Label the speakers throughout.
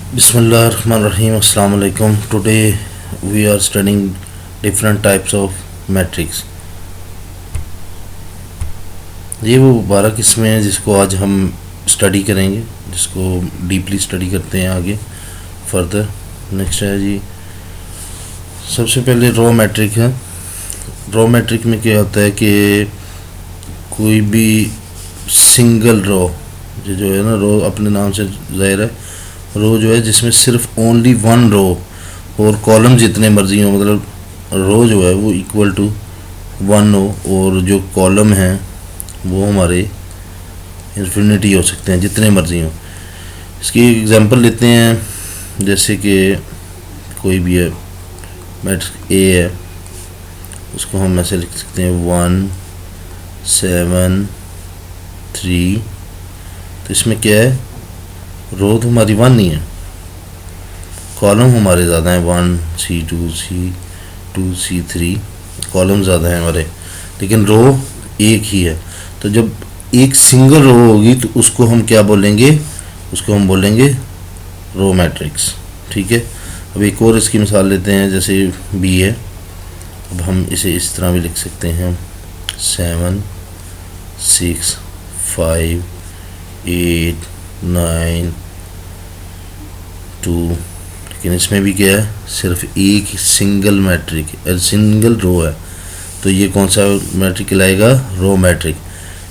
Speaker 1: Bismillahirrahmanirrahim. Assalamu alaikum. Today we are studying different types of matrix. ये वो 12 किस्में हैं जिसको आज हम स्टडी करेंगे, जिसको डीपली स्टडी करते हैं आगे फर्दर. नेक्स्ट है जी, सबसे पहले रॉ मैट्रिक है. रॉ मैट्रिक में क्या होता है कि कोई भी सिंगल रॉ जो है ना, रॉ अपने नाम से जाहिर है, रो जो है जिसमें सिर्फ ओनली वन रो और कॉलम जितने मर्जी हो, मतलब रो जो है वो इक्वल टू वन हो और जो कॉलम हैं वो हमारे इन्फिनिटी हो सकते हैं, जितने मर्जी हो. इसकी एग्जांपल लेते हैं, जैसे कि कोई भी है मैट्रिक्स ए है, उसको हम ऐसे लिख सकते हैं 1 7 3. तो इसमें क्या है, रो तो हमारी 1 नहीं है, कॉलम हमारे ज़्यादा हैं, 1 C2 C2 C3 कॉलम ज़्यादा हैं हमारे, लेकिन रो एक ही है. तो जब एक सिंगल रो होगी तो उसको हम क्या बोलेंगे, उसको हम बोलेंगे रो मैट्रिक्स. ठीक है. अब एक और इसकी मिसाल लेते हैं, जैसे बी है. अब हम इसे इस तरह भी लिख सकते हैं 7 6 5 8 9 2. लेकिन इसमें भी क्या है, सिर्फ एक सिंगल मैट्रिक सिंगल रो है, तो ये कौन सा मैट्रिक कहलाएगा, रो मैट्रिक.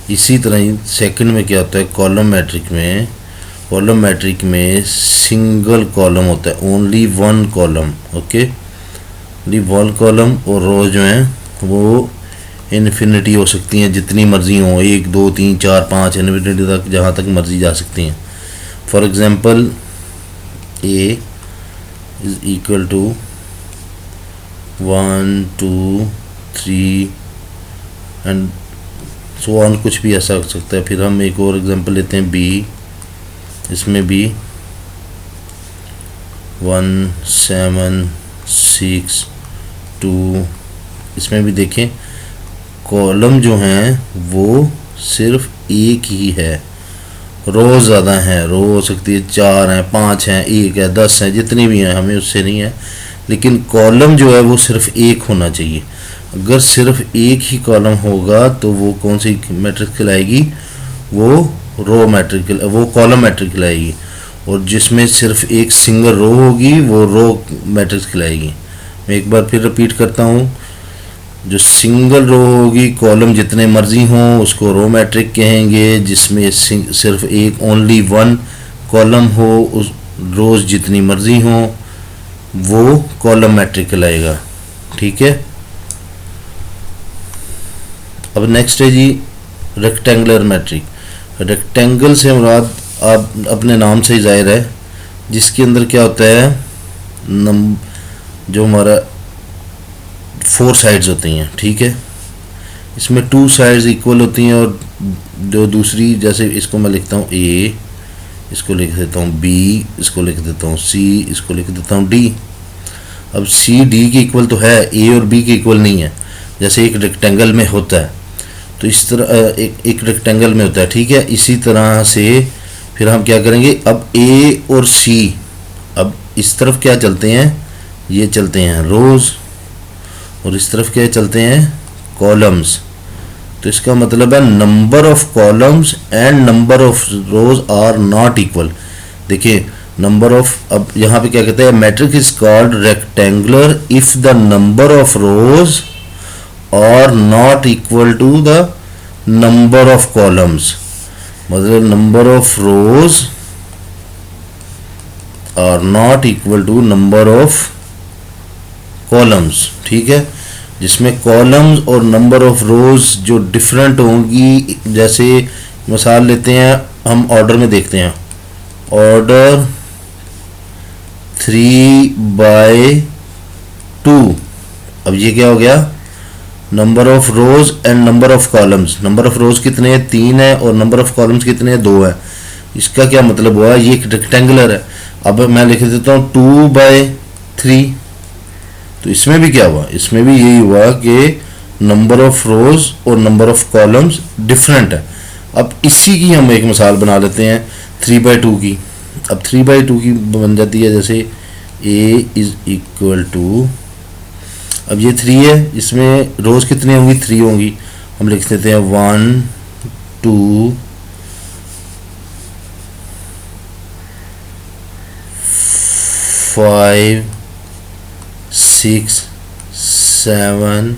Speaker 1: इसी तरह ही सेकंड में क्या होता है, कॉलम मैट्रिक में सिंगल कॉलम होता है, only one column. Okay, only one column. और रो जो हैं वो इन्फिनिटी हो सकती हैं, जितनी मर्जी हो, 1 2 3 4 5 इन्फिनिटी तक, जहाँ तक मर्जी जा सकती हैं. For example A is equal to 1 2 3 and so on, कुछ भी ऐसा हो सकता है. फिर हम एक और एग्जांपल लेते हैं बी. इसमें भी 1 7 6 2. इसमें भी देखें, कॉलम जो हैं वो सिर्फ एक ही है, रो ज़्यादा हैं, रो हो सकती है 4 हैं 5 हैं 1 है 10 हैं, जितनी भी हैं, हमें उससे नहीं है. लेकिन कॉलम जो है वो सिर्फ एक होना चाहिए. अगर सिर्फ एक ही कॉलम होगा तो वो कौन सी मैट्रिक्स कहलाएगी, वो रो मैट्रिक, वो कॉलम मैट्रिक कहलाएगी. और जिसमें सिर्फ एक सिंगल रो होगी वो रो मैट्रिक्स कहलाएगी. मैं एक बार फिर रिपीट करता हूँ, जो सिंगल रो होगी, कॉलम जितने मर्जी हों, उसको रो मैट्रिक कहेंगे. जिसमें सिर्फ एक ओनली वन कॉलम हो, उस रोज जितनी मर्जी हों, वो कॉलम मैट्रिक कहलाएगा. ठीक है. अब नेक्स्ट है जी रेक्टेंगुलर मैट्रिक. रेक्टेंगल से मुराद आप अपने नाम से ही जाहिर है, जिसके अंदर क्या होता है, जो हमारा 4 साइड्स होती हैं. ठीक है. इसमें 2 साइड्स इक्वल होती हैं और जो दूसरी, जैसे इसको मैं लिखता हूँ ए, इसको लिख देता हूँ बी, इसको लिख देता हूँ सी, इसको लिख देता हूँ डी. अब सी डी के इक्वल तो है, ए और बी के इक्वल नहीं है, जैसे एक रेक्टेंगल में होता है. तो इस तरह एक रेक्टेंगल में होता है. ठीक है. इसी तरह से फिर हम क्या करेंगे, अब ए और सी, अब इस तरफ क्या चलते हैं, ये चलते हैं रोज़, और इस तरफ क्या चलते हैं, कॉलम्स. तो इसका मतलब है number of columns and number of rows are not equal. देखिए नंबर ऑफ, अब यहाँ पे क्या कहते हैं, matrix is called rectangular if the number of rows are not equal to the number of columns. मतलब number of rows are not equal to number of columns. ठीक है. जिसमें कॉलम्स और नंबर ऑफ रोज जो डिफरेंट होंगी, जैसे मिसाल लेते हैं, हम ऑर्डर में देखते हैं, ऑर्डर 3/2. अब ये क्या हो गया, number of rows and number of columns. Number of रोज कितने हैं, 3 है, और नंबर ऑफ कॉलम्स कितने हैं, 2 है. इसका क्या मतलब हुआ, ये एक रेक्टेंगुलर है. अब मैं लिख देता हूँ 2/3. तो इसमें भी क्या हुआ, इसमें भी यही हुआ कि नंबर ऑफ रोज और नंबर ऑफ कॉलम्स डिफरेंट है. अब इसी की हम एक मिसाल बना लेते हैं 3/2 की. अब 3/2 की बन जाती है, जैसे a इज इक्वल टू, अब ये 3 है, इसमें रोज कितनी होंगी, 3 होंगी, हम लिख देते हैं 1 2 5 6 7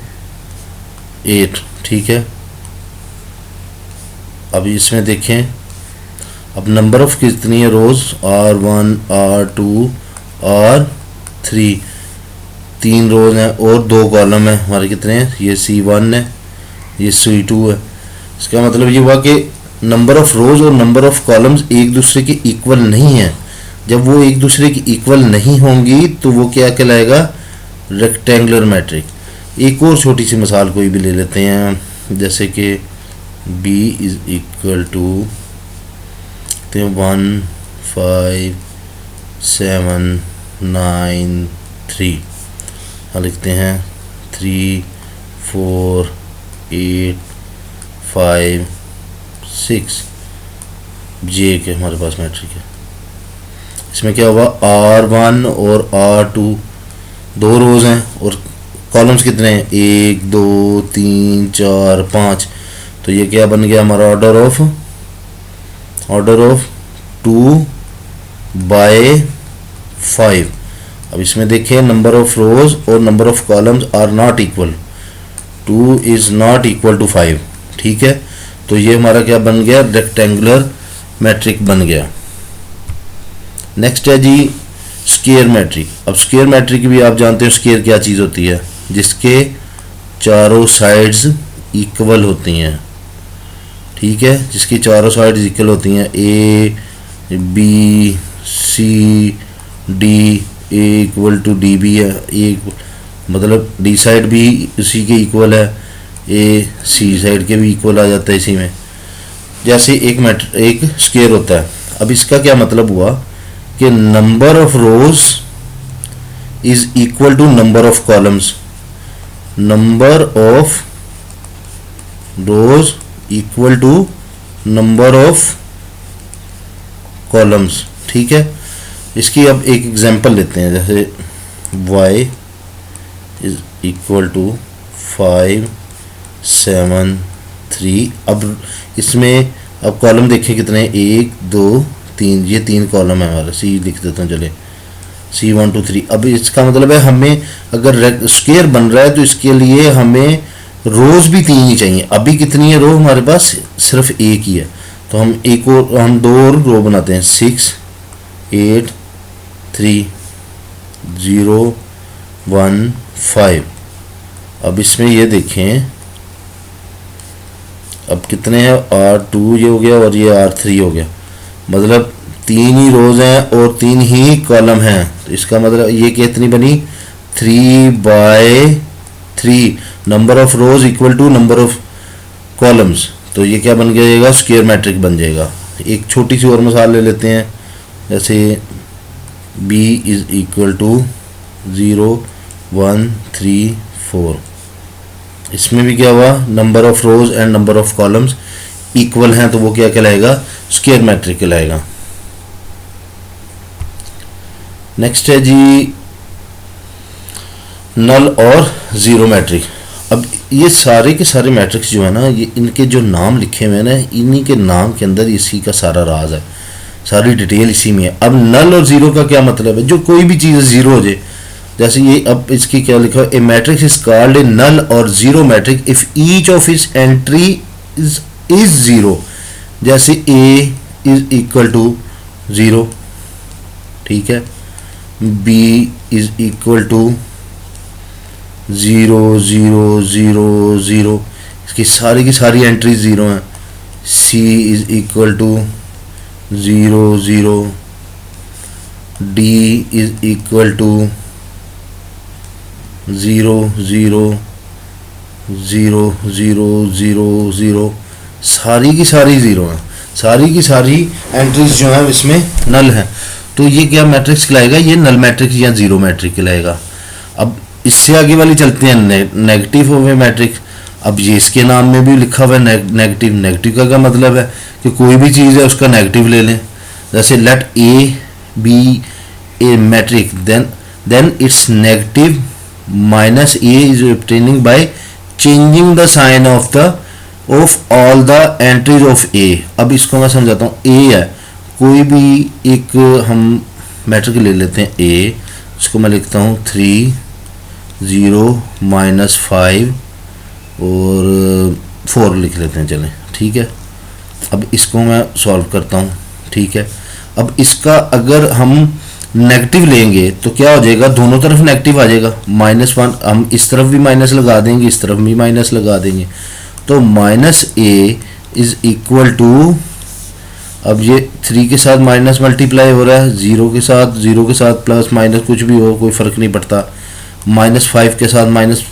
Speaker 1: 8, ठीक है। अब इसमें देखें, अब नंबर ऑफ कितनी है रोज, R1 R2 R3, 3 रोज हैं और 2 कॉलम है हमारे, कितने हैं, ये C1 है, ये C2 है। इसका मतलब ये हुआ कि नंबर ऑफ रोज और नंबर ऑफ कॉलम्स एक दूसरे के इक्वल नहीं है। जब वो एक दूसरे की इक्वल नहीं होंगी तो वो क्या कहलाएगा, रेक्टेंगुलर मैट्रिक। एक और छोटी सी मिसाल कोई भी ले लेते हैं, जैसे कि b इज इक्वल टू 1 5 7 9 3, हाँ लिखते हैं 3 4 8 5 6, ये के हमारे पास मैट्रिक है। इसमें क्या हुआ, R1 और R2 2 रोज हैं और कॉलम्स कितने हैं, 1 2 3 4 5, तो ये क्या बन गया हमारा, ऑर्डर ऑफ 2/5। अब इसमें देखिए नंबर ऑफ रोज और number of columns are not equal, 2 is not equal to 5, ठीक है। तो ये हमारा क्या बन गया, रेक्टेंगुलर मैट्रिक बन गया। नेक्स्ट है जी स्क्वायर मैट्रिक। अब स्क्वायर मैट्रिक भी आप जानते हो, स्क्वायर क्या चीज़ होती है, जिसके चारों साइड्स इक्वल होती हैं, ठीक है, जिसकी चारों साइड्स इक्वल होती हैं, A B C D, A equal to D भी है, एक मतलब डी साइड भी उसी के इक्वल है, A C साइड के भी इक्वल आ जाता है इसी में। जैसे एक स्क्वायर होता है। अब इसका क्या मतलब हुआ कि number of rows is equal to number of columns, number of rows equal to number of columns, ठीक है। इसकी अब एक एग्जांपल लेते हैं, जैसे y इज इक्वल टू 5 7 3। अब इसमें अब कॉलम देखें कितने, 1 2 3, ये 3 कॉलम है हमारा, सी लिख देता हूँ, चले C1 2 3। अब इसका मतलब है हमें अगर स्क्वायर बन रहा है तो इसके लिए हमें रोज भी 3 ही चाहिए। अभी कितनी है रो हमारे पास, सिर्फ एक ही है, तो हम 2 और रो बनाते हैं, 6 8 3 0 1 5। अब इसमें ये देखें, अब कितने हैं, R2 ये हो गया और ये R3 हो गया, मतलब 3 ही रोज हैं और 3 ही कॉलम हैं। तो इसका मतलब ये कितनी बनी, 3/3, number of rows equal to number of columns. तो ये क्या बन जाएगा, स्क्वायर मैट्रिक बन जाएगा। एक छोटी सी और मिसाल ले लेते हैं, जैसे b इज इक्वल टू 0 1 3 4। इसमें भी क्या हुआ, number of rows and number of columns equal हैं, तो वो क्या कहलाएगा, स्क्वायर मैट्रिक कहलाएगा। नेक्स्ट है जी नल और जीरो मैट्रिक। अब ये सारे के सारे मैट्रिक्स जो है ना, ये इनके जो नाम लिखे हुए हैं ना, इन्हीं के नाम के अंदर इसी का सारा राज है, सारी डिटेल इसी में है। अब नल और जीरो का क्या मतलब है, जो कोई भी चीज़ जीरो हो जाए, जैसे ये अब इसकी क्या लिखा है, a matrix is called a null और zero matrix if each of its entry is zero. जैसे a इज इक्वल टू 0, ठीक है, b इज इक्वल टू 0 0 0 0, इसकी सारी की सारी एंट्री 0 हैं। c is equal to 0 0, d is equal to 0 0 0 0 0 0, सारी की सारी 0 हैं, सारी की सारी एंट्रीज जो है इसमें नल है। तो ये क्या मैट्रिक्स कहलाएगा, ये नल मैट्रिक्स या जीरो मैट्रिक कहलाएगा। अब इससे आगे वाली चलते हैं नेगेटिव हुए मैट्रिक्स। अब ये इसके नाम में भी लिखा हुआ है नेगेटिव। नेगेटिव का क्या मतलब है कि कोई भी चीज़ है उसका नेगेटिव ले लें। जैसे let A be a matrix, then it's negative minus A is obtaining by changing the sign of all the entries of A. अब इसको मैं समझाता हूँ। ए है, कोई भी एक हम मैट्रिक ले लेते हैं ए, इसको मैं लिखता हूँ 3 0 -5 और 4 लिख लेते हैं, चलें ठीक है। अब इसको मैं सॉल्व करता हूँ, ठीक है। अब इसका अगर हम नेगेटिव लेंगे तो क्या हो जाएगा, दोनों तरफ नेगेटिव आ जाएगा। -1 हम इस तरफ भी माइनस लगा देंगे, इस तरफ भी माइनस लगा देंगे, तो -a इज इक्वल टू, अब ये 3 के साथ माइनस मल्टीप्लाई हो रहा है, 0 के साथ प्लस माइनस कुछ भी हो कोई फ़र्क नहीं पड़ता, -5 के साथ माइनस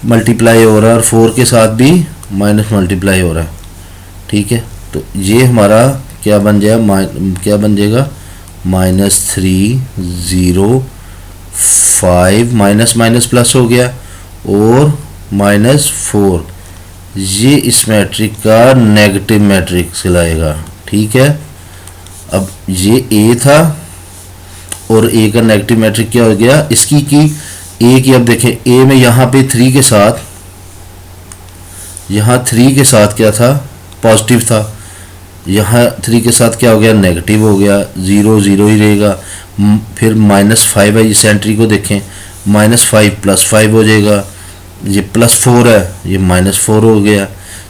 Speaker 1: मल्टीप्लाई हो रहा है और 4 के साथ भी माइनस मल्टीप्लाई हो रहा है, ठीक है। तो ये हमारा क्या बन जाएगा, -3 0 5 माइनस माइनस प्लस हो गया और -4, ये इस मैट्रिक का नेगेटिव मैट्रिक्स कहलाएगा, ठीक है। अब ये ए था और ए का नेगेटिव मैट्रिक क्या हो गया इसकी की ए की। अब देखें ए में यहाँ पे 3 के साथ, यहाँ 3 के साथ क्या था, पॉजिटिव था, यहाँ 3 के साथ क्या हो गया, नेगेटिव हो गया, 0 0 ही रहेगा। फिर -5 है, इस एंट्री को देखें, -5 +5 हो जाएगा, ये +4 है, ये -4 हो गया।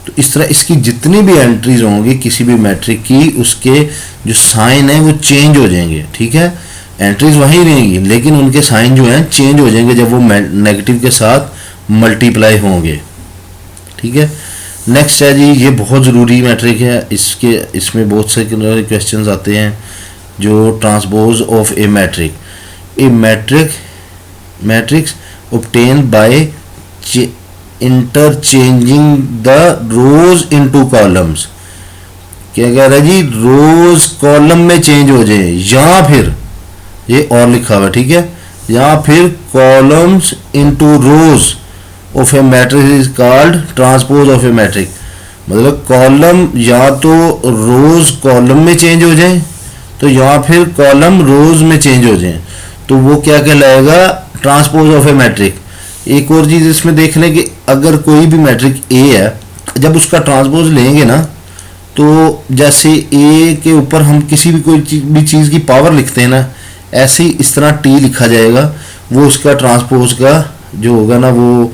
Speaker 1: तो इस तरह इसकी जितनी भी एंट्रीज होंगी किसी भी मैट्रिक की, उसके जो साइन है वो चेंज हो जाएंगे, ठीक है। एंट्रीज वहीं रहेंगी लेकिन उनके साइन जो हैं चेंज हो जाएंगे जब वो नेगेटिव के साथ मल्टीप्लाई होंगे, ठीक है। नेक्स्ट है जी, ये बहुत ज़रूरी मैट्रिक है, इसमें बहुत से क्वेश्चंस आते हैं, जो transpose of a matrix obtain by interchanging the rose into columns. क्या कह रहा है जी, रोज कॉलम में चेंज हो जाए, या फिर ये और लिखा हुआ है, ठीक है, या फिर columns into rows of a matrix is called transpose of a matrix. मतलब कॉलम या तो रोज कॉलम में चेंज हो जाए, तो या फिर कॉलम रोज में चेंज हो जाए, तो वो क्या कहलाएगा, ट्रांसपोज ऑफ ए मैट्रिक। एक और चीज़ इसमें देख लें कि अगर कोई भी मैट्रिक ए है, जब उसका ट्रांसपोज लेंगे ना, तो जैसे ए के ऊपर हम किसी भी कोई चीज़ की पावर लिखते हैं ना, ऐसे ही इस तरह टी लिखा जाएगा, वो उसका ट्रांसपोज का जो होगा ना वो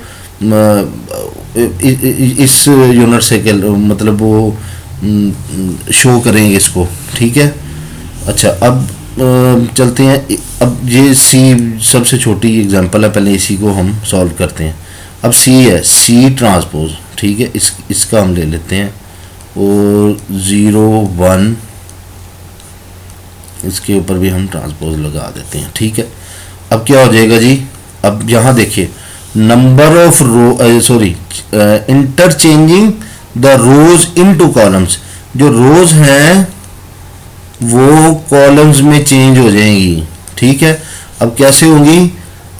Speaker 1: इस यूनिट से मतलब वो शो करेंगे इसको, ठीक है। अच्छा, अब चलते हैं। अब ये सी सबसे छोटी एग्जांपल है, पहले इसी को हम सॉल्व करते हैं। अब सी है, सी ट्रांसपोज, ठीक है, इसका हम ले लेते हैं और 0 1 इसके ऊपर भी हम ट्रांसपोज लगा देते हैं, ठीक है। अब क्या हो जाएगा जी, अब यहाँ देखिए, number of interchanging the rose into columns, जो रोज हैं वो कॉलम्स में चेंज हो जाएंगी, ठीक है। अब कैसे होंगी,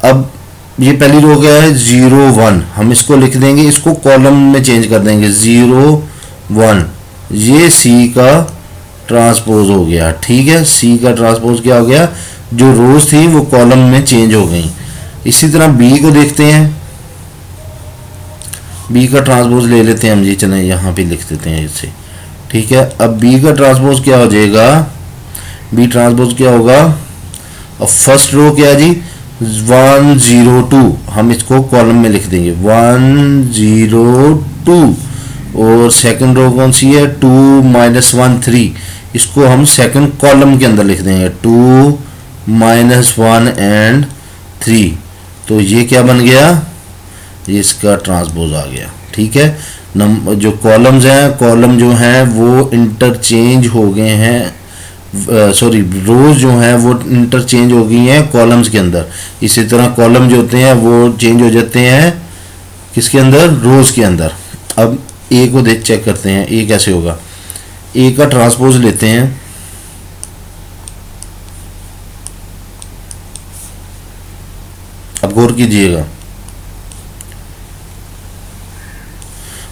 Speaker 1: अब ये पहली रो क्या है 0 1, हम इसको लिख देंगे, इसको कॉलम में चेंज कर देंगे 0 1, ये सी का ट्रांसपोज हो गया, ठीक है। सी का ट्रांसपोज क्या हो गया, जो रोज थी वो कॉलम में चेंज हो गई। इसी तरह बी को देखते हैं, बी का ट्रांसपोज ले लेते हैं हम जी, चलें यहाँ पे लिख देते हैं इसे, ठीक है। अब बी का ट्रांसपोज क्या हो जाएगा, बी ट्रांसपोज क्या होगा, अब फर्स्ट रो क्या है जी 1 0 2, हम इसको कॉलम में लिख देंगे 1 0 2, और सेकंड रो कौन सी है 2 -1 3, इसको हम सेकंड कॉलम के अंदर लिख देंगे 2 -1 एंड 3, तो ये क्या बन गया, ये इसका ट्रांसपोज आ गया, ठीक है। जो कॉलम्स हैं, कॉलम जो हैं वो इंटरचेंज हो गए हैं, सॉरी रोज जो हैं वो इंटरचेंज हो गई हैं कॉलम्स के अंदर। इसी तरह कॉलम जो होते हैं वो चेंज हो जाते हैं किसके अंदर, रोज के अंदर। अब ए को देख चेक करते हैं, ए कैसे होगा, ए का ट्रांसपोज लेते हैं, अब गौर कीजिएगा,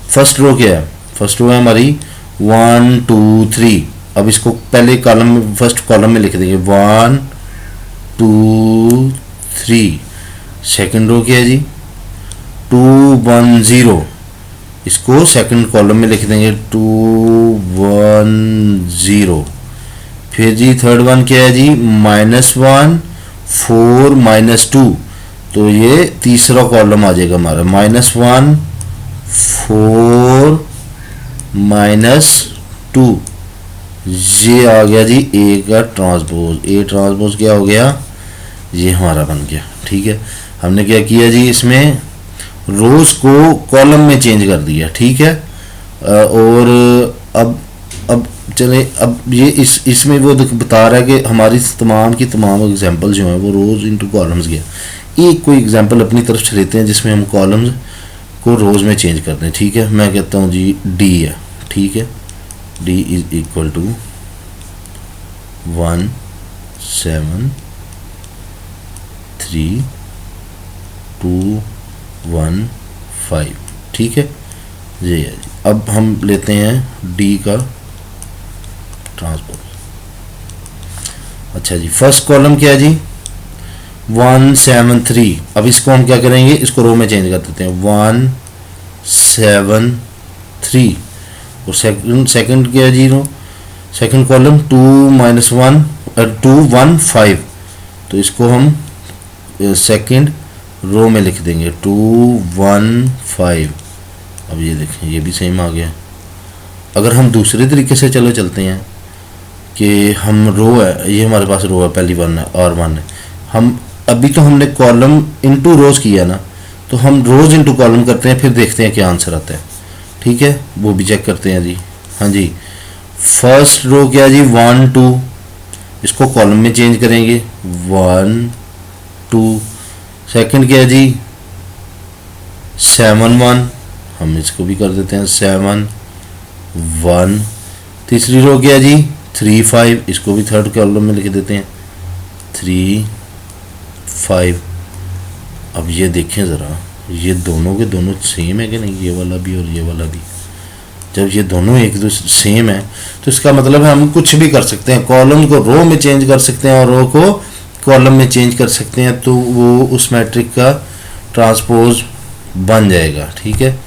Speaker 1: फर्स्ट रो क्या है, फर्स्ट रो है हमारी 1 2 3, अब इसको पहले कॉलम में, फर्स्ट कॉलम में लिख देंगे 1 2 3। सेकंड रो क्या है जी 2 1 0, इसको सेकंड कॉलम में लिख देंगे 2 1 0। फिर जी थर्ड वन क्या है जी -1 4 -2, तो ये तीसरा कॉलम आ जाएगा हमारा -1 4 -2, ये आ गया जी ए का ट्रांसपोज। ए ट्रांसपोज क्या हो गया, ये हमारा बन गया। ठीक है, हमने क्या किया जी इसमें रोज को कॉलम में चेंज कर दिया। ठीक है, और अब चले, अब ये इसमें वो बता रहा है कि हमारी तमाम की तमाम एग्जांपल जो हैं वो रोज इनटू कॉलम्स गया। एक कोई एग्जांपल अपनी तरफ से लेते हैं जिसमें हम कॉलम्स को रोज में चेंज करते हैं। ठीक है, मैं कहता हूँ जी डी है। ठीक है, डी इज इक्वल टू 1 7 3 2 1 5। ठीक है, ये है जी। अब हम लेते हैं डी का ट्रांसपोज। अच्छा जी, फर्स्ट कॉलम क्या है जी 1 7 3। अब इसको हम क्या करेंगे, इसको रो में चेंज कर देते हैं 1 7 3। और सेकंड क्या है जी रो, सेकंड कॉलम 2 -1 2 1 5, तो इसको हम सेकंड रो में लिख देंगे 2 1 5। अब ये देखें ये भी सेम आ गया। अगर हम दूसरे तरीके से चलते हैं कि हम रो है, ये हमारे पास रो है, पहली वन है और वन है, हम अभी तो हमने कॉलम इनटू रोज किया ना, तो हम रोज इनटू कॉलम करते हैं, फिर देखते हैं क्या आंसर आता है। ठीक है, वो भी चेक करते हैं जी। हाँ जी, फर्स्ट रो क्या जी 1 2, इसको कॉलम में चेंज करेंगे 1 2। सेकंड क्या है जी 7 1, हम इसको भी कर देते हैं 7 1। तीसरी रो क्या है जी 3 5, इसको भी थर्ड कॉलम में लिख देते हैं 3 5। अब ये देखें ज़रा, ये दोनों के दोनों सेम है कि नहीं, ये वाला भी और ये वाला भी। जब ये दोनों एक दूसरे सेम है तो इसका मतलब है हम कुछ भी कर सकते हैं, कॉलम को रो में चेंज कर सकते हैं और रो को कॉलम में चेंज कर सकते हैं, तो वो उस मैट्रिक का ट्रांसपोज बन जाएगा। ठीक है,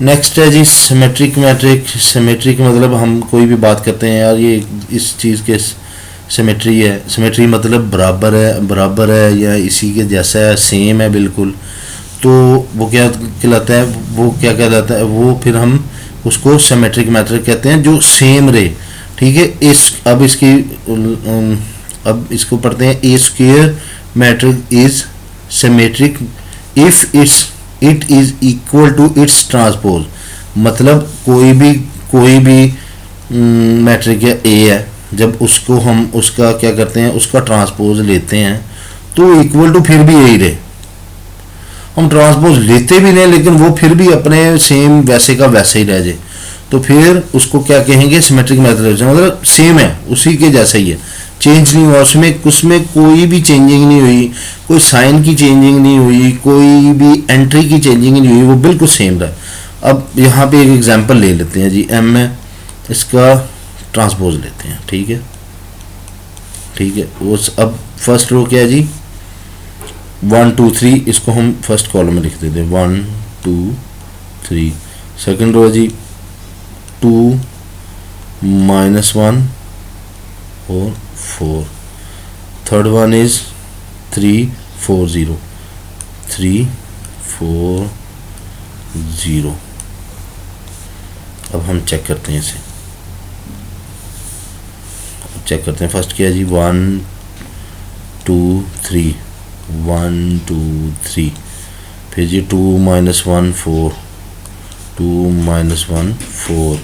Speaker 1: नेक्स्ट है जी सिमेट्रिक मैट्रिक। सिमेट्रिक मतलब हम कोई भी बात करते हैं यार ये इस चीज़ के सिमेट्री है, सिमेट्री मतलब बराबर है या इसी के जैसा है, सेम है बिल्कुल, तो वो क्या कहलाता है, वो क्या कहलाता है, वो फिर हम उसको सिमेट्रिक मैट्रिक कहते हैं जो सेम रहे। ठीक है, अब इसको पढ़ते हैं a square matrix is symmetric if it is equal to its transpose. मतलब कोई भी मैट्रिक है ए है, जब उसको हम उसका क्या करते हैं, उसका ट्रांसपोज लेते हैं तो इक्वल टू फिर भी यही रहे। हम ट्रांसपोज लेते भी नहीं लेकिन वो फिर भी अपने सेम वैसे का वैसे ही रह जाए, तो फिर उसको क्या कहेंगे सिमेट्रिक मैट्रिक्स, मतलब सेम है उसी के जैसा ही है, चेंज नहीं हुआ, उसमें कोई भी चेंजिंग नहीं हुई, कोई साइन की चेंजिंग नहीं हुई, कोई भी एंट्री की चेंजिंग नहीं हुई, वो बिल्कुल सेम रहा। अब यहाँ पे एक एग्जांपल ले लेते हैं जी, एम में इसका ट्रांसपोज लेते हैं। ठीक है, वो अब फर्स्ट रो क्या है जी 1 2 3, इसको हम फर्स्ट कॉलम में लिख देते हैं 1 2 3। सेकंड रो है जी 2 -1 और 4। Third one is 3 4 0 3 4 0। अब हम चेक करते हैं इसे, चेक करते हैं। फर्स्ट क्या है जी 1 2 3 1 2 3। फिर जी 2 -1 4 2 -1 4।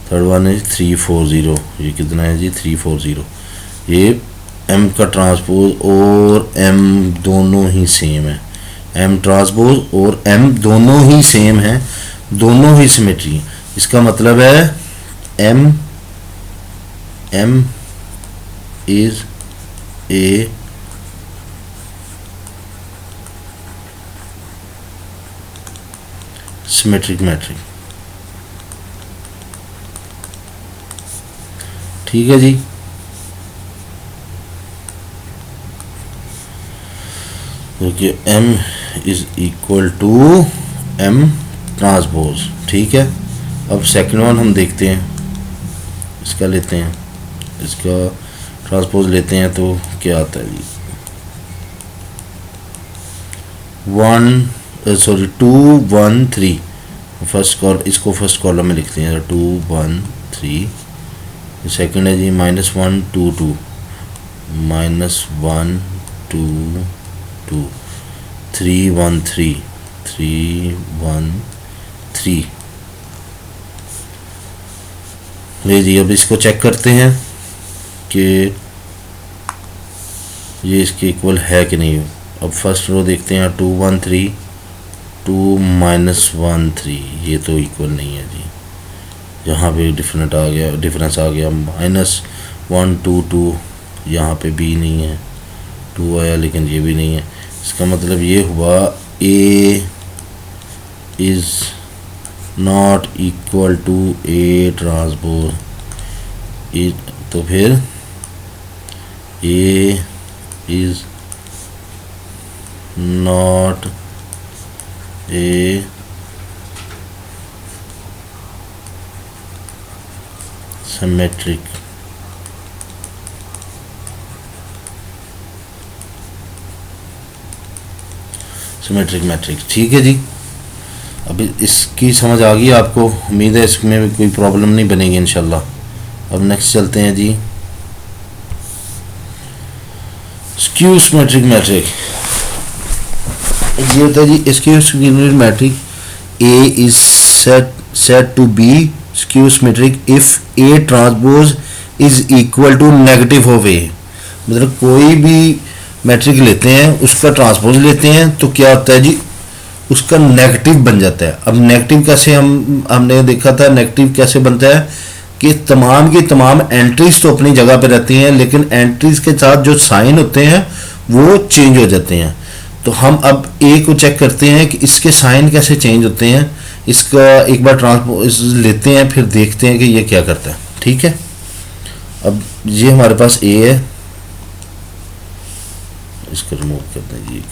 Speaker 1: थर्ड वन है 3 4 0। ये कितना है जी 3 4 0। ये एम का ट्रांसपोज और एम दोनों ही सेम है, एम ट्रांसपोज और एम दोनों ही सेम है, दोनों ही सिमेट्री। इसका मतलब है M is a symmetric matrix. ठीक है जी। देखिए M is equal to M transpose, ठीक है। अब सेकंड वन हम देखते हैं, इसका लेते हैं, इसका ट्रांसपोज लेते हैं तो क्या आता है जी। 2 1 3 इसको फर्स्ट कॉलम में लिखते हैं 2 1 3। सेकंड है जी -1 2 2 -1 2 2 3 1 3 3 1 3। ले जी अब इसको चेक करते हैं कि ये इसके इक्वल है कि नहीं। अब फर्स्ट रो देखते हैं 2 1 3 2 -1 3, ये तो इक्वल नहीं है जी। यहाँ पे डिफरेंस आ गया -1 2 2, यहाँ पे भी नहीं है, 2 आया लेकिन ये भी नहीं है। इसका मतलब ये हुआ A is not equal to A transpose, तो फिर A is not A symmetric matrix, ठीक है जी। अभी इसकी समझ आ गई आपको, उम्मीद है इसमें भी कोई प्रॉब्लम नहीं बनेगी इंशाल्लाह। अब नेक्स्ट चलते हैं जी, स्क्यू सिमेट्रिक मैट्रिक। ये होता है जी skew symmetric matrix, A is said to be skew symmetric if A transpose is equal to negative of A। मतलब कोई भी मैट्रिक लेते हैं, उसका ट्रांसपोज लेते हैं तो क्या होता है जी, उसका नेगेटिव बन जाता है। अब नेगेटिव कैसे, हमने देखा था नेगेटिव कैसे बनता है कि तमाम की तमाम एंट्रीज तो अपनी जगह पे रहती हैं, लेकिन एंट्रीज के साथ जो साइन होते हैं वो चेंज हो जाते हैं। तो हम अब ए को चेक करते हैं कि इसके साइन कैसे चेंज होते हैं। इसका एक बार ट्रांसपोज लेते हैं, फिर देखते हैं कि ये क्या करता है, ठीक है। अब ये हमारे पास ए है, इसको रिमूव कर दें जी।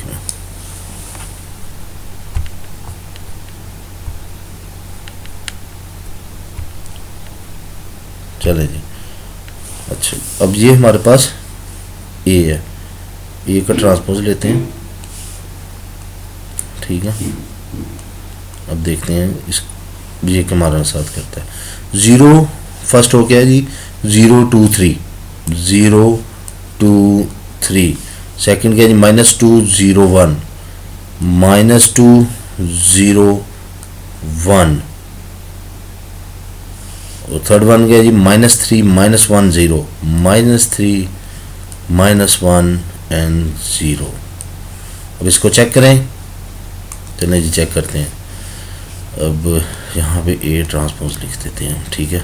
Speaker 1: चले जी, अच्छा अब ये हमारे पास ए है, ए का ट्रांसपोज लेते हैं, ठीक है। अब देखते हैं इस ये हमारा साथ करता है। 0 फर्स्ट हो गया जी, 0 2 3 0 2 3। सेकंड क्या जी -2 0 1 -2 0 1। और थर्ड वन गया जी -3 -1 0 -3 -1 एंड 0। अब इसको चेक करें, चलिए जी चेक करते हैं। अब यहाँ पे A ट्रांसपोज लिख देते हैं, ठीक है।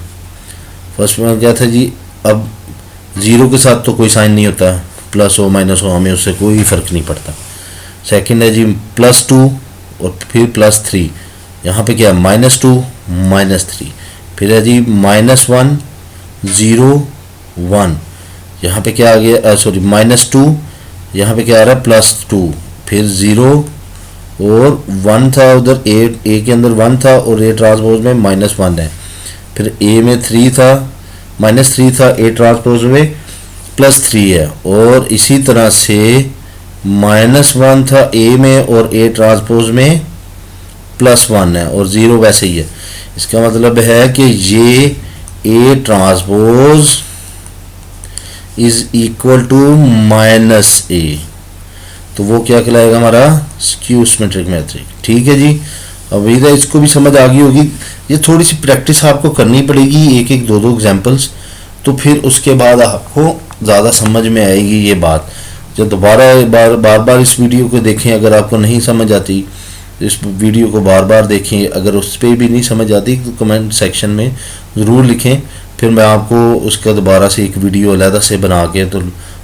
Speaker 1: फर्स्ट में क्या था जी, अब 0 के साथ तो कोई साइन नहीं होता, प्लस हो माइनस हो हमें उससे कोई फ़र्क नहीं पड़ता। सेकंड है जी +2 और फिर +3, यहाँ पे क्या -2 -3। फिर है जी -1 0 1, यहाँ पे क्या आ गया, सॉरी -2, यहाँ पे क्या आ रहा है +2, फिर 0 और 1 था उधर, ए के अंदर 1 था और A ट्रांसपोज में -1 है। फिर A में 3 था, -3 था, A ट्रांसपोज में +3 है। और इसी तरह से -1 था A में और A ट्रांसपोज में +1 है और 0 वैसे ही है। इसका मतलब है कि ये A transpose is equal to -A, तो वो क्या कहलाएगा हमारा स्क्यू सिमेट्रिक मैट्रिक, ठीक है जी। अब इधर इसको भी समझ आ गई होगी। ये थोड़ी सी प्रैक्टिस आपको करनी पड़ेगी, एक एक दो एग्जांपल्स, तो फिर उसके बाद आपको ज़्यादा समझ में आएगी ये बात। जब दोबारा बार बार इस वीडियो को देखें, अगर आपको नहीं समझ आती इस वीडियो को बार बार देखें। अगर उस पर भी नहीं समझ आती तो कमेंट सेक्शन में ज़रूर लिखें, फिर मैं आपको उसका दोबारा से एक वीडियो अलग से बना के तो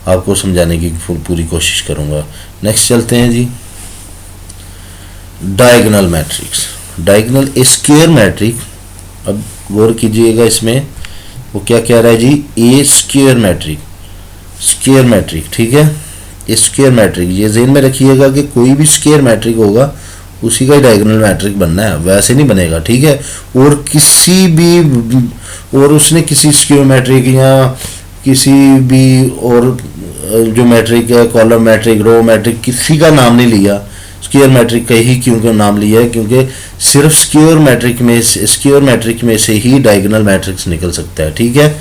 Speaker 1: आपको समझाने की पूरी कोशिश करूँगा। नेक्स्ट चलते हैं जी, diagonal matrix. Diagonal square matrix, अब गौर कीजिएगा इसमें वो क्या कह रहा है जी, a square matrix, square matrix, ठीक है, ए स्क्वायर मैट्रिक, ये ज़हन में रखिएगा कि कोई भी स्क्वायर मैट्रिक होगा उसी का डायगोनल मैट्रिक बनना है, वैसे नहीं बनेगा, ठीक है। और किसी भी, और उसने किसी स्क्वायर मैट्रिक या किसी भी और जो मैट्रिक है, कॉलम मैट्रिक, रो मैट्रिक, किसी का नाम नहीं लिया, स्क्वायर मैट्रिक का ही क्यों नाम लिया है, क्योंकि सिर्फ स्क्वायर मैट्रिक में से ही डायगोनल मैट्रिक्स निकल सकता है, ठीक है।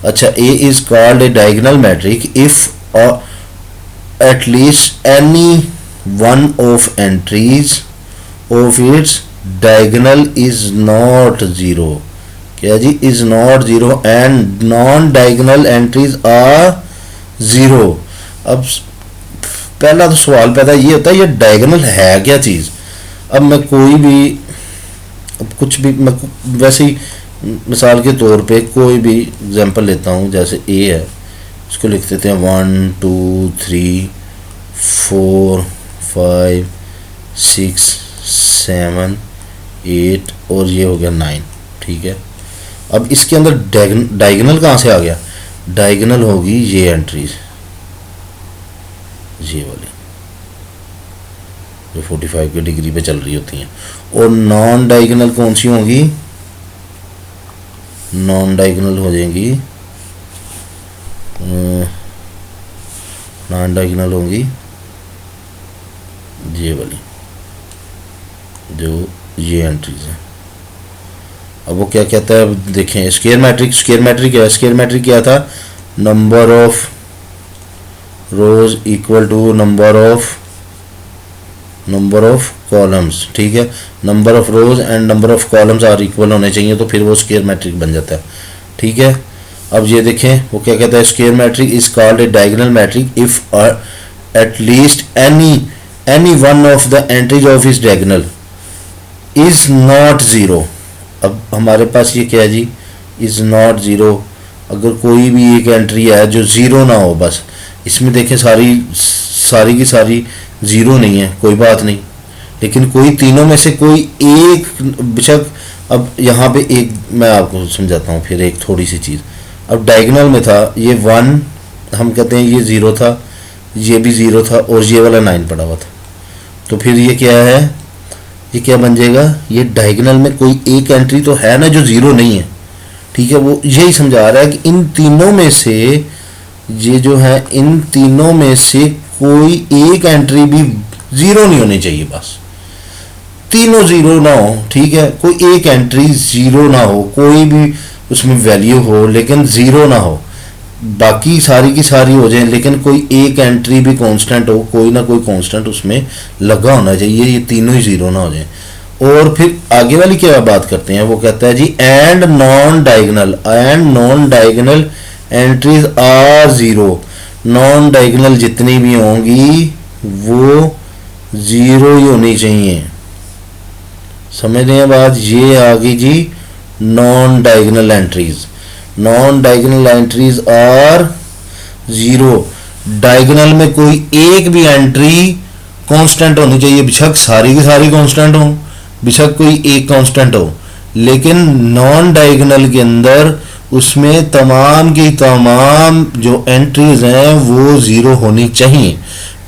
Speaker 1: अच्छा, A is called a diagonal matrix if at least any one of entries of its diagonal is not zero, क्या जी, is not zero and non diagonal entries are zero. अब पहला तो सवाल पैदा ये होता है ये डायगोनल है क्या चीज़। अब मैं कोई भी, अब कुछ भी, मैं वैसे ही मिसाल के तौर पे कोई भी एग्जांपल लेता हूँ, जैसे ए है, इसको लिख देते हैं 1 2 3 4 5 6 7 8 और ये हो गया 9, ठीक है। अब इसके अंदर डायगोनल कहाँ से आ गया, डायगोनल होगी ये एंट्रीज, ये वाली जो 45 की डिग्री पे चल रही होती हैं। और नॉन डायगोनल कौन सी होंगी, नॉन डायगोनल हो जाएंगी, नॉन डायगोनल होंगी ये वाली, जो ये एंट्रीज हैं। अब वो क्या कहता है, अब देखें स्क्वायर मैट्रिक क्या था, number of rows equal to number of columns, ठीक है। Number of rows and number of columns are equal होने चाहिए, तो फिर वो स्क्वायर मैट्रिक बन जाता है, ठीक है। अब ये देखें वो क्या कहता है, square matrix is called a diagonal matrix if at least any one of the entries of इस डायगोनल इज नॉट जीरो। अब हमारे पास ये क्या है जी, इज नॉट जीरो, अगर कोई भी एक एंट्री है जो ज़ीरो ना हो, बस इसमें देखें सारी की सारी ज़ीरो नहीं है, कोई बात नहीं, लेकिन कोई तीनों में से कोई एक, बेशक अब यहाँ पे एक मैं आपको समझाता हूँ फिर एक थोड़ी सी चीज़। अब डायगोनल में था ये 1, हम कहते हैं ये 0 था, ये भी 0 था और ये वाला 9 पड़ा हुआ था, तो फिर ये क्या है, ये क्या बन जाएगा, ये डायगोनल में कोई एक एंट्री तो है ना जो 0 नहीं है, ठीक है। वो यही समझा रहा है कि इन तीनों में से, ये जो है इन तीनों में से कोई एक एंट्री भी 0 नहीं होनी चाहिए, बस तीनों 0 ना हो, ठीक है। कोई एक एंट्री 0 ना हो, कोई भी उसमें वैल्यू हो लेकिन 0 ना हो, बाकी सारी की सारी हो जाए लेकिन कोई एक एंट्री भी कांस्टेंट हो, कोई ना कोई कांस्टेंट उसमें लगा होना चाहिए, ये तीनों ही 0 ना हो जाए। और फिर आगे वाली क्या बात करते हैं, वो कहता है जी and non diagonal entries are 0, non diagonal जितनी भी होंगी वो 0 ही होनी चाहिए, समझ रहे हैं बात। ये आ गई जी non diagonal entries are 0, diagonal में कोई एक भी एंट्री कांस्टेंट होनी चाहिए, बेशक सारी की सारी कांस्टेंट हो, बेशक कोई एक कांस्टेंट हो, लेकिन नॉन डायगोनल के अंदर उसमें तमाम की तमाम जो एंट्रीज हैं वो 0 होनी चाहिए,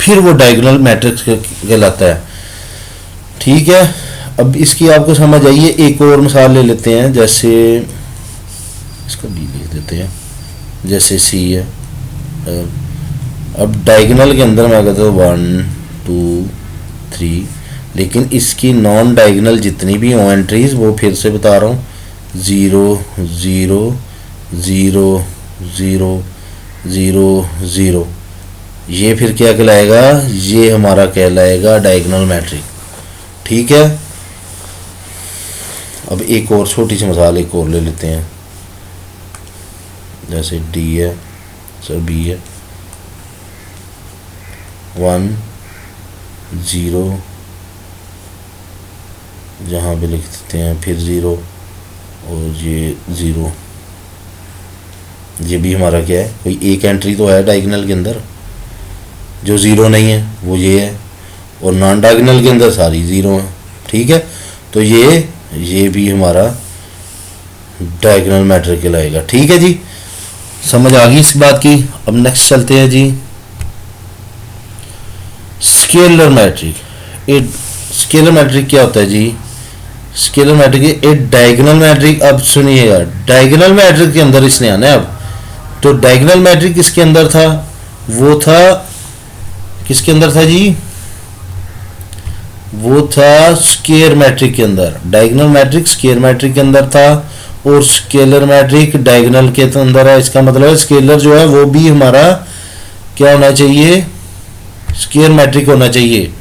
Speaker 1: फिर वो डायगोनल मैट्रिक्स कहलाता है, ठीक है। अब इसकी आपको समझ आइए, एक और मिसाल ले लेते हैं, जैसे इसका बी लिख देते हैं, जैसे सी है। अब डायगोनल के अंदर मैं कहता हूँ 1 2 3, लेकिन इसकी नॉन डायगोनल जितनी भी हो एंट्रीज, वो फिर से बता रहा हूँ 0 0 0 0 0 0, ये फिर क्या कहलाएगा, ये हमारा कहलाएगा डायगोनल मैट्रिक, ठीक है। अब एक और छोटी सी मिसाल एक और ले लेते हैं, जैसे डी है, सर बी है, 1 0, जहाँ पे लिख देते हैं फिर 0 और ये 0, ये भी हमारा क्या है, कोई एक एंट्री तो है डायगोनल के अंदर जो 0 नहीं है, वो ये है, और नॉन डायगोनल के अंदर सारी 0 है, ठीक है। तो ये भी हमारा डायगोनल मैट्रिक कहलाएगा। ठीक है जी, समझ आ गई इस बात की। अब नेक्स्ट चलते हैं जी, scalar matrix. A scalar matrix क्या होता है जी? Scalar matrix a diagonal matrix. अब सुनिएगा, डायगोनल मैट्रिक के अंदर इसने आना है। अब तो डायगोनल मैट्रिक किसके अंदर था? वो था, किसके अंदर था जी? वो था स्केयर मैट्रिक के अंदर। डायगोनल मैट्रिक स्केयर मैट्रिक के अंदर था और स्केलर मैट्रिक डायगोनल के अंदर है। इसका मतलब है स्केलर जो है वो भी हमारा क्या होना चाहिए? स्केयर मैट्रिक होना चाहिए।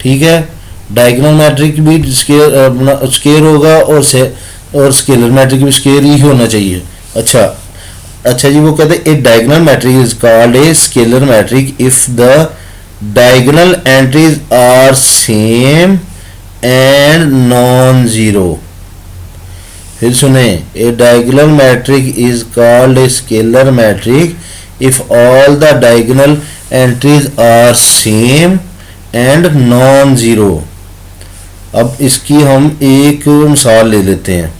Speaker 1: ठीक है, डायगोनल मैट्रिक भी स्केयर होगा और स्केलर मैट्रिक भी स्केयर ही होना चाहिए। अच्छा जी, वो कहते हैं a diagonal matrix is called a scalar matrix if the diagonal entries are same and non zero. फिर सुने, a diagonal matrix is called a scalar matrix if all the diagonal entries are same and non zero. अब इसकी हम एक मिसाल ले लेते हैं।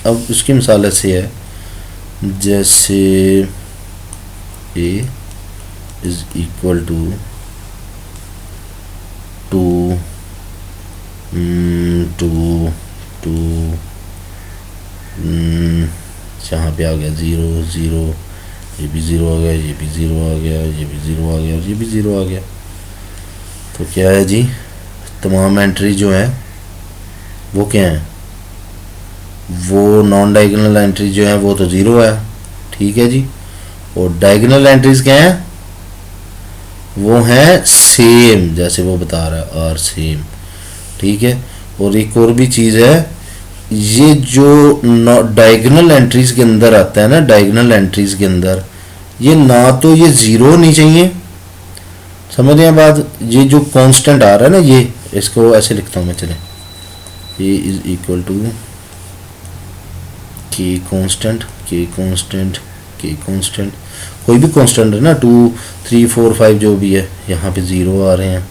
Speaker 1: अब इसकी मिसाल ऐसे है, जैसे a इज इक्वल टू 2 2 2 यहाँ पे आ गया 0 0, ये भी 0 आ गया, ये भी 0 आ गया, ये भी 0 आ गया और ये भी 0 आ गया। तो क्या है जी, तमाम एंट्री जो है वो क्या है? वो नॉन डायगोनल एंट्री जो है वो तो 0 है। ठीक है जी, और डायगोनल एंट्रीज क्या हैं? वो हैं सेम, जैसे वो बता रहा है, आर सेम। ठीक है, और एक और भी चीज़ है, ये जो डायगोनल एंट्रीज के अंदर आता है ना, डायगोनल एंट्रीज के अंदर ये ना तो ये 0 नहीं चाहिए, समझ रहे हैं बात? ये जो कांस्टेंट आ रहा है ना, ये इसको ऐसे लिखता हूँ मैं, चले, ये इज इक्वल टू के कांस्टेंट के कांस्टेंट के कांस्टेंट, कोई भी कांस्टेंट है ना, 2 3 4 5 जो भी है, यहाँ पे 0 आ रहे हैं।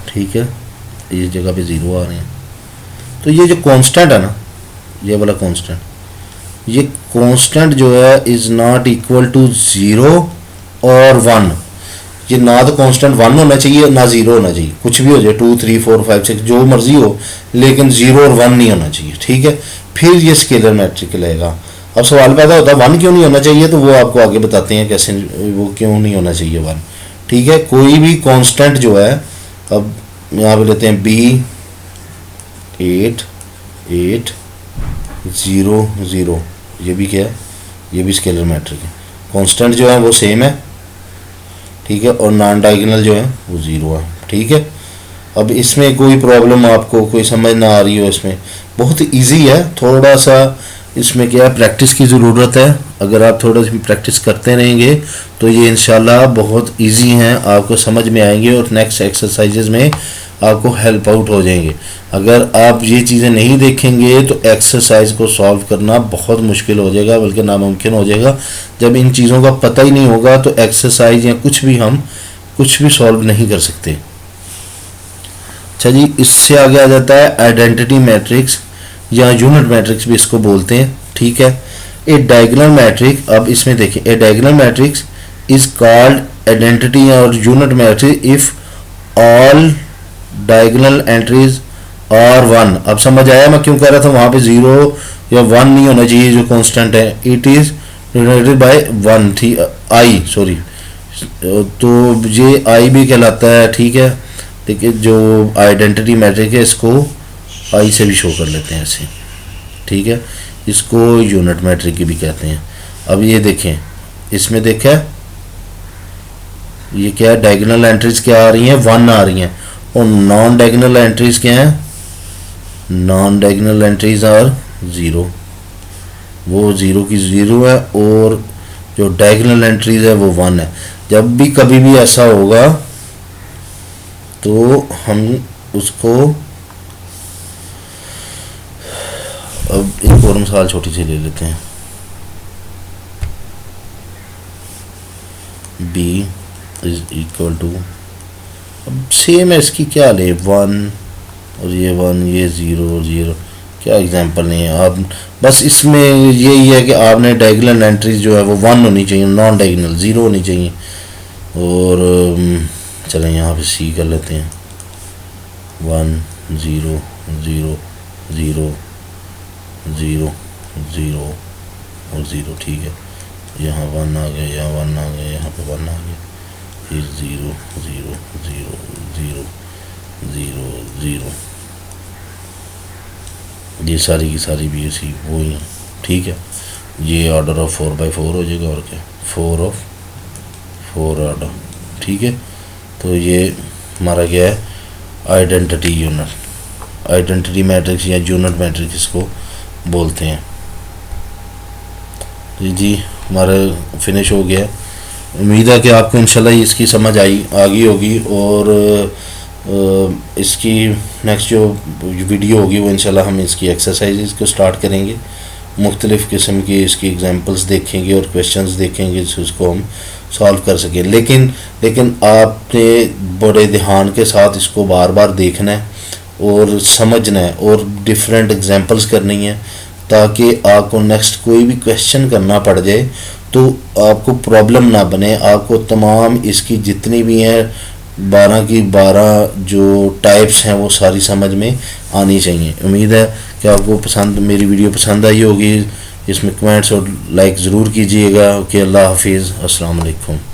Speaker 1: ठीक है, इस जगह पे 0 आ रहे हैं। तो ये जो कांस्टेंट है ना, ये वाला कांस्टेंट, ये कांस्टेंट जो है इज नॉट इक्वल टू 0 और 1। ये ना तो कांस्टेंट 1 होना चाहिए ना 0 होना चाहिए, कुछ भी हो जाए 2 3 4 5 6 जो मर्जी हो, लेकिन 0 और 1 नहीं होना चाहिए। ठीक है, फिर ये स्केलर मैट्रिक लगेगा। अब सवाल पैदा होता है 1 क्यों नहीं होना चाहिए, तो वो आपको आगे बताते हैं कैसे वो क्यों नहीं होना चाहिए 1। ठीक है, कोई भी कांस्टेंट जो है, अब यहाँ पे लेते हैं b 8 8 0 0, ये भी क्या है? ये भी स्केलर मैट्रिक है। कांस्टेंट जो है वो सेम है। ठीक है, और नॉन डायगोनल जो है वो 0 है। ठीक है, अब इसमें कोई प्रॉब्लम आपको कोई समझ ना आ रही हो, इसमें बहुत इजी है। थोड़ा सा इसमें क्या है, प्रैक्टिस की ज़रूरत है। अगर आप थोड़ा सी प्रैक्टिस करते रहेंगे तो ये इंशाल्लाह बहुत इजी हैं, आपको समझ में आएंगे और नेक्स्ट एक्सरसाइजेज में आपको हेल्प आउट हो जाएंगे। अगर आप ये चीज़ें नहीं देखेंगे तो एक्सरसाइज को सॉल्व करना बहुत मुश्किल हो जाएगा, बल्कि नामुमकिन हो जाएगा। जब इन चीज़ों का पता ही नहीं होगा तो एक्सरसाइज या कुछ भी हम कुछ भी सॉल्व नहीं कर सकते। अच्छा जी, इससे आगे आ जाता है आइडेंटिटी मैट्रिक्स या यूनिट मैट्रिक्स भी इसको बोलते हैं। ठीक है, ए डायगोनल मैट्रिक, अब इसमें देखिए, a diagonal matrix is called identity और unit matrix if all diagonal entries are 1। अब समझ आया मैं क्यों कह रहा था वहाँ पे 0 या 1 नहीं होना चाहिए जो कांस्टेंट है, इट इज डिनोटेड बाय 1 थी आई, सॉरी, तो ये आई भी कहलाता है। ठीक है, देखिए जो आइडेंटिटी मैट्रिक है इसको आई से भी शो कर लेते हैं ऐसे। ठीक है, इसको यूनिट मैट्रिक भी कहते हैं। अब ये देखें, इसमें देखें ये क्या है, डायगोनल एंट्रीज क्या आ रही हैं, 1 आ रही हैं, और नॉन डायगोनल एंट्रीज क्या हैं, नॉन डायगोनल एंट्रीज आर 0, वो 0 की 0 है, और जो डायगोनल एंट्रीज है वो 1 है। जब भी कभी भी ऐसा होगा तो हम उसको, अब एक और मिसाल छोटी सी ले लेते हैं, b इज इक्वल टू, अब सेम है इसकी, क्या ले, 1 और ये 1, ये 0 0, क्या एग्जांपल नहीं है। आप बस इसमें यही है कि आपने डायगोनल एंट्रीज जो है वो 1 होनी चाहिए, नॉन डायगोनल 0 होनी चाहिए। और चलें यहाँ पे सी कर लेते हैं, 1 0 0 0 0 0 और 0, ठीक है। यहाँ 1 आ गया, यहाँ 1 आ गया, यहाँ पे 1 आ गया, फिर 0 0 0 0 0 0, ये सारी की सारी भी इसी वही हैं, ठीक है। ये ऑर्डर ऑफ 4/4 हो जाएगा, और क्या 4 ऑफ 4 ऑर्डर, ठीक है। तो ये हमारा क्या है, आइडेंटिटी यूनिट, आइडेंटिटी मैट्रिक्स या यूनिट मैट्रिक्स इसको बोलते हैं। जी हमारा फिनिश हो गया। उम्मीद है कि आपको इंशाल्लाह इसकी समझ आ गई होगी, और इसकी नेक्स्ट जो वीडियो होगी वो इंशाल्लाह हम इसकी एक्सरसाइजेज को स्टार्ट करेंगे, मुख्तलिफ़ किस्म की इसकी एग्जांपल्स देखेंगे और क्वेश्चंस देखेंगे जिसको हम सॉल्व कर सकें। लेकिन आपने बड़े ध्यान के साथ इसको बार बार देखना है और समझना है और डिफरेंट एग्जांपल्स करनी है, ताकि आपको नेक्स्ट कोई भी क्वेश्चन करना पड़ जाए तो आपको प्रॉब्लम ना बने। आपको तमाम इसकी जितनी भी हैं 12 की 12 जो टाइप्स हैं वो सारी समझ में आनी चाहिए। उम्मीद है कि आपको मेरी वीडियो पसंद आई होगी। इसमें कमेंट्स और लाइक ज़रूर कीजिएगा। ओके, अल्लाह हाफिज़, अस्सलाम वालेकुम।